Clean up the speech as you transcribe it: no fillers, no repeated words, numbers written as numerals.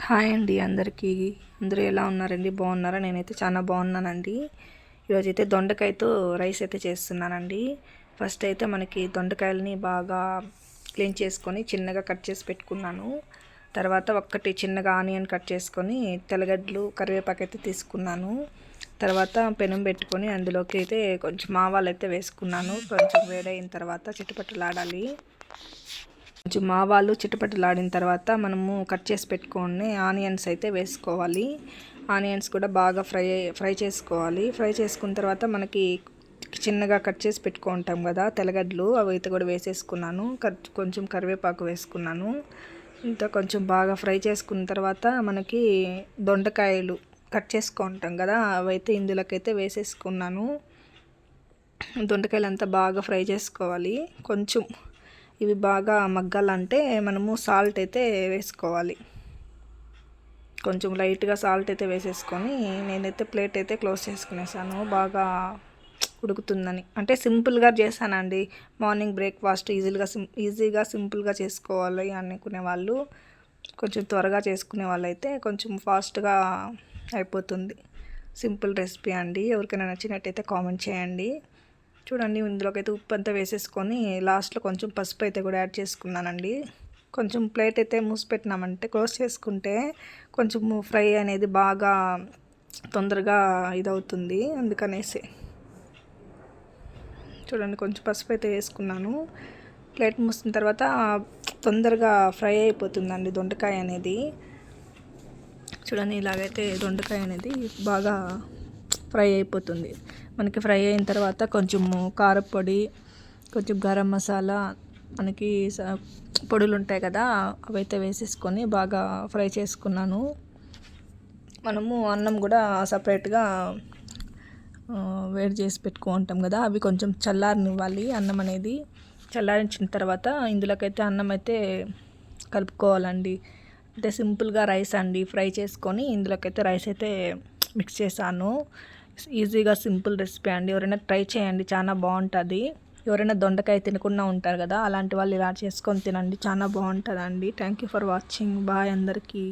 Hi అండి అందరికీ. అందరూ ఎలా ఉన్నారండి? బాగున్నారా? నేనైతే చాలా బాగున్నానండి. ఈరోజైతే దొండకాయతో రైస్ అయితే చేస్తున్నానండి. ఫస్ట్ అయితే మనకి దొండకాయలని బాగా క్లీన్ చేసుకొని చిన్నగా కట్ చేసి పెట్టుకున్నాను. తర్వాత ఒక్కటి చిన్నగా ఆనియన్ కట్ చేసుకొని తెల్లగడ్డలు కరివేపాకు అయితే తీసుకున్నాను. తర్వాత పెనం పెట్టుకొని అందులోకి అయితే కొంచెం ఆవాలు అయితే వేసుకున్నాను. కొంచెం వేడైన తర్వాత చిటపటలాడాలి. కొంచెం ఆవాలు చిటపటలాడిన తర్వాత మనము కట్ చేసి పెట్టుకొని ఆనియన్స్ అయితే వేసుకోవాలి. ఆనియన్స్ కూడా బాగా ఫ్రై చేసుకోవాలి. ఫ్రై చేసుకున్న తర్వాత మనకి చిన్నగా కట్ చేసి పెట్టుకుంటాం కదా తెల్లగడ్డలు, అవి అయితే కూడా వేసేసుకున్నాను. కొంచెం కరివేపాకు వేసుకున్నాను. ఇంత కొంచెం బాగా ఫ్రై చేసుకున్న తర్వాత మనకి దొండకాయలు కట్ చేసుకుంటాం కదా, అవైతే ఇందులోకైతే వేసేసుకున్నాను. దొండకాయలు అంతా బాగా ఫ్రై చేసుకోవాలి. కొంచెం ఇవి బాగా మగ్గాలంటే మనము సాల్ట్ అయితే వేసుకోవాలి. కొంచెం లైట్గా సాల్ట్ అయితే వేసేసుకొని నేనైతే ప్లేట్ అయితే క్లోజ్ చేసుకునేసాను. బాగా ఉడుకుతుందని, అంటే సింపుల్గా చేశానండి. మార్నింగ్ బ్రేక్ఫాస్ట్ ఈజీగా సింపుల్గా చేసుకోవాలి అనుకునే వాళ్ళు, కొంచెం త్వరగా చేసుకునే వాళ్ళైతే కొంచెం ఫాస్ట్గా అయిపోతుంది. సింపుల్ రెసిపీ అండి. ఎవరికైనా నచ్చినట్టయితే కామెంట్ చేయండి. చూడండి, ఇందులోకి అయితే ఉప్పు అంతా వేసేసుకొని లాస్ట్లో కొంచెం పసుపు అయితే కూడా యాడ్ చేసుకున్నానండి. కొంచెం ప్లేట్ అయితే మూసిపెట్టినామంటే క్లోజ్ చేసుకుంటే కొంచెం ఫ్రై అనేది బాగా తొందరగా ఇదవుతుంది. అందుకనేసి చూడండి, కొంచెం పసుపు అయితే వేసుకున్నాను. ప్లేట్ మూసిన తర్వాత తొందరగా ఫ్రై అయిపోతుందండి దొండకాయ అనేది. చూడండి, ఇలాగైతే దొండకాయ అనేది బాగా ఫ్రై అయిపోతుంది. మనకి ఫ్రై అయిన తర్వాత కొంచెము కారపొడి, కొంచెం గరం మసాలా, మనకి పొడులు ఉంటాయి కదా, అవైతే వేసేసుకొని బాగా ఫ్రై చేసుకున్నాను. మనము అన్నం కూడా సపరేట్గా వేడి చేసి పెట్టుకుంటాం కదా, అవి కొంచెం చల్లారనివ్వాలి. అన్నం అనేది చల్లారించిన తర్వాత ఇందులోకైతే అన్నం అయితే కలుపుకోవాలండి. అంటే సింపుల్గా రైస్ అండి, ఫ్రై చేసుకొని ఇందులోకైతే రైస్ అయితే మిక్స్ చేశాను. ఈజీగా సింపుల్ రెసిపీ అండి. ఎవరైనా ట్రై చేయండి, చాలా బాగుంటుంది. ఎవరైనా దొండకాయ తినకుండా ఉంటారు కదా, అలాంటి వాళ్ళు ఇలా చేసుకొని తినండి, చాలా బాగుంటుందండి. Thank you for watching. Bye అందరికీ.